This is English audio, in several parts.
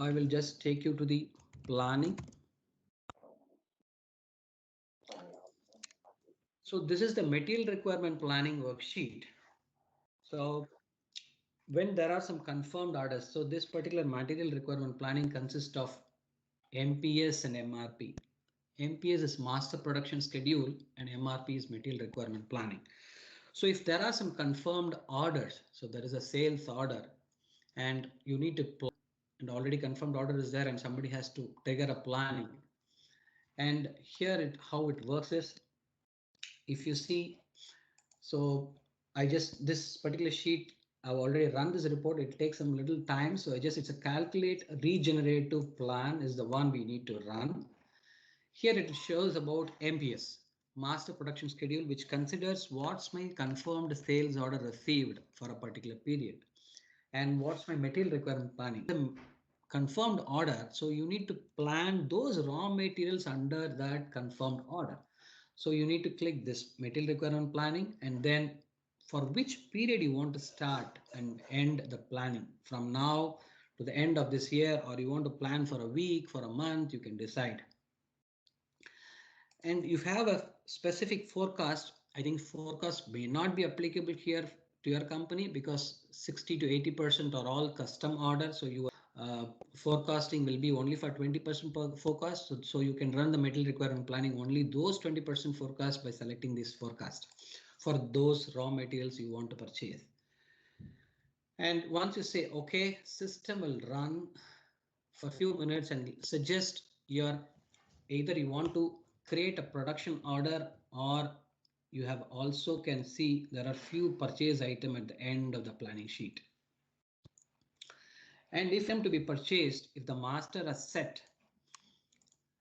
I will just take you to the planning. So this is the material requirement planning worksheet. So when there are some confirmed orders, so this particular material requirement planning consists of MPS and MRP. MPS is master production schedule and MRP is material requirement planning. So if there are some confirmed orders, so there is a sales order and you need to plan, and already confirmed order is there and somebody has to trigger a planning. And here how it works is, if you see, so this particular sheet, I've already run this report. It takes some little time. So it's a calculate regenerative plan is the one we need to run. Here it shows about MPS, master production schedule, which considers what's my confirmed sales order received for a particular period and what's my material requirement planning. The confirmed order, so you need to plan those raw materials under that confirmed order. So you need to click this material requirement planning and then for which period you want to start and end the planning from now to the end of this year, or you want to plan for a week, for a month, you can decide. And if you have a specific forecast, I think forecast may not be applicable here to your company because 60 to 80% are all custom orders. So your forecasting will be only for 20% per forecast. So you can run the material requirement planning only those 20% forecast by selecting this forecast for those raw materials you want to purchase. And once you say OK, system will run for a few minutes and suggest your either you want to create a production order or you have also can see there are few purchase item at the end of the planning sheet. And if them to be purchased, if the master is set,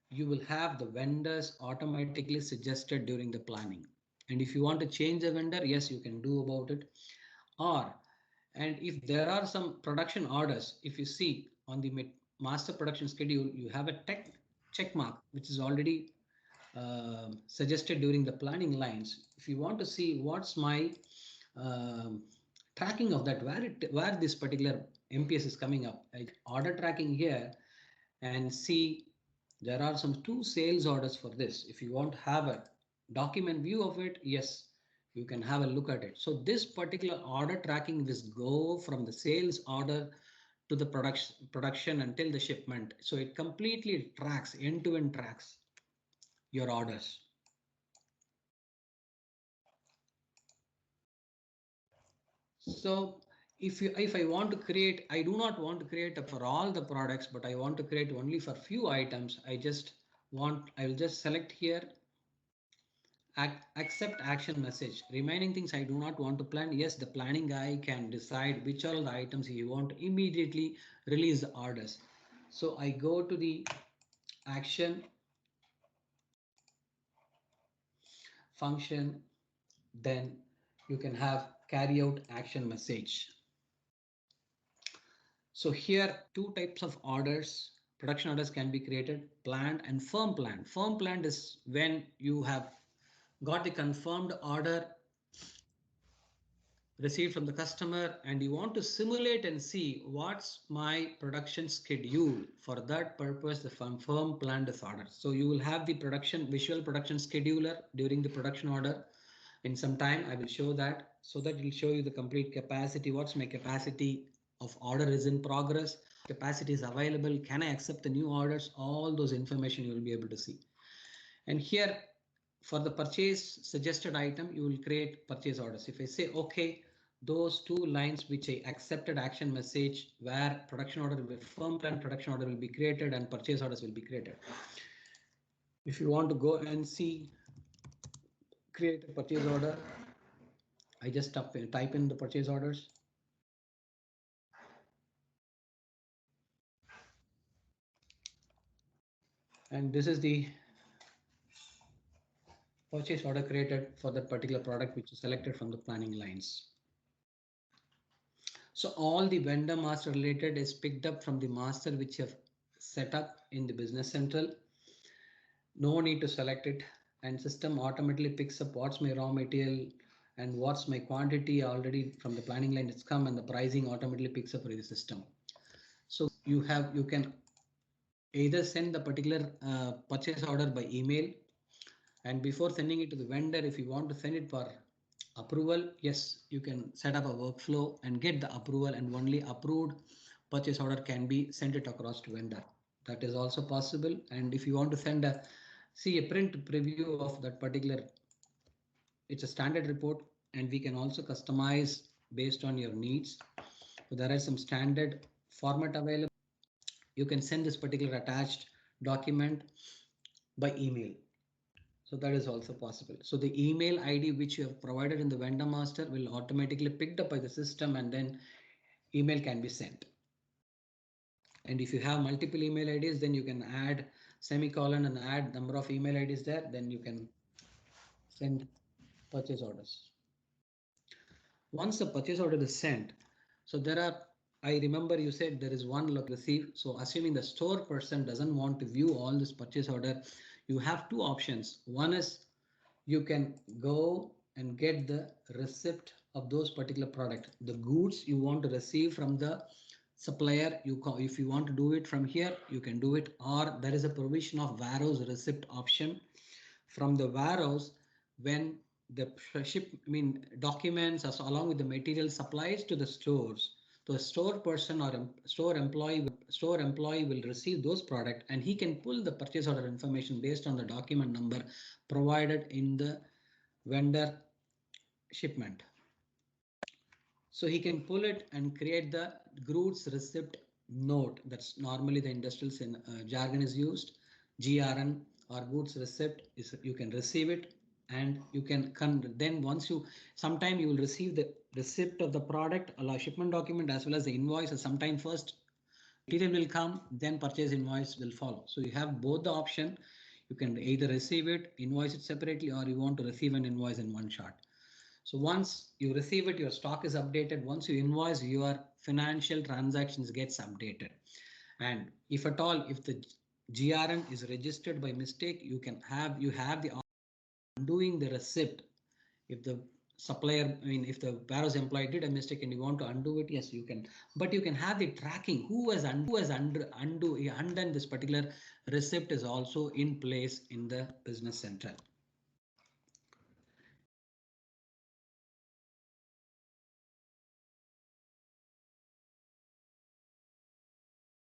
you will have the vendors automatically suggested during the planning. And if you want to change the vendor, yes, you can do about it. And if there are some production orders, if you see on the master production schedule, you have a check mark, which is already suggested during the planning lines. If you want to see what's my tracking of that, where this particular MPS is coming up, order tracking here and see there are some 2 sales orders for this. If you want to have a document view of it, yes, you can have a look at it. So this particular order tracking will go from the sales order to the production until the shipment. So it completely tracks end-to-end tracks your orders. So if I want to create, I do not want to create for all the products, but I want to create only for few items. I will just select here accept action message. Remaining things I do not want to plan. Yes, the planning guy can decide which are the items he want to immediately release the orders. So I go to the action function, then you can have carry out action message. So here 2 types of orders, production orders can be created, planned and firm planned. Firm planned is when you have got the confirmed order received from the customer and you want to simulate and see what's my production schedule. For that purpose, the firm planned is order. So you will have the visual production scheduler during the production order. In some time, I will show that so that it will show you the complete capacity. What's my capacity of order is in progress, capacity is available. Can I accept the new orders? All those information you will be able to see. And here for the purchase suggested item, you will create purchase orders. If I say OK, those 2 lines which I accepted action message where production order will be firm plan, production order will be created and purchase orders will be created. If you want to go and see create a purchase order, I just type in the purchase orders. And this is the purchase order created for that particular product which is selected from the planning lines. So all the vendor master related is picked up from the master which you have set up in the Business Central. No need to select it and system automatically picks up what's my raw material and what's my quantity already from the planning line it's come and the pricing automatically picks up for the system. So you can either send the particular purchase order by email, and before sending it to the vendor, if you want to send it for approval, yes, you can set up a workflow and get the approval, and only approved purchase order can be sent it across to vendor. That is also possible. And if you want to send a print preview of that particular, it's a standard report, and we can also customize based on your needs. So there are some standard format available. You can send this particular attached document by email. So that is also possible. So the email ID which you have provided in the vendor master will automatically picked up by the system, and then email can be sent. And if you have multiple email IDs, then you can add semicolon and add number of email IDs there. Then you can send purchase orders. Once the purchase order is sent, so there are, I remember you said there is one look receive. So assuming the store person doesn't want to view all this purchase order, you have two options. One is you can go and get the receipt of those particular product, the goods you want to receive from the supplier. If you want to do it from here, you can do it, or there is a provision of warehouse receipt option. From the warehouse, when the documents along with the material supplies to the stores, the store person or store employee will receive those product, and he can pull the purchase order information based on the document number provided in the vendor shipment. So he can pull it and create the goods receipt note. That's normally the industrial jargon is used. GRN or goods receipt is, you can receive it, and you can then once you, sometime you will receive the receipt of the product, a shipment document as well as the invoice. Sometime first material will come, then purchase invoice will follow. So you have both the option. You can either receive it, invoice it separately, or you want to receive an invoice in one shot. So once you receive it, your stock is updated. Once you invoice, your financial transactions gets updated. And if at all, if the GRN is registered by mistake, you have the undoing the receipt. If the supplier, if the warehouse employee did a mistake and you want to undo it, yes, you can. But you can have the tracking who has undone this particular receipt is also in place in the Business Central.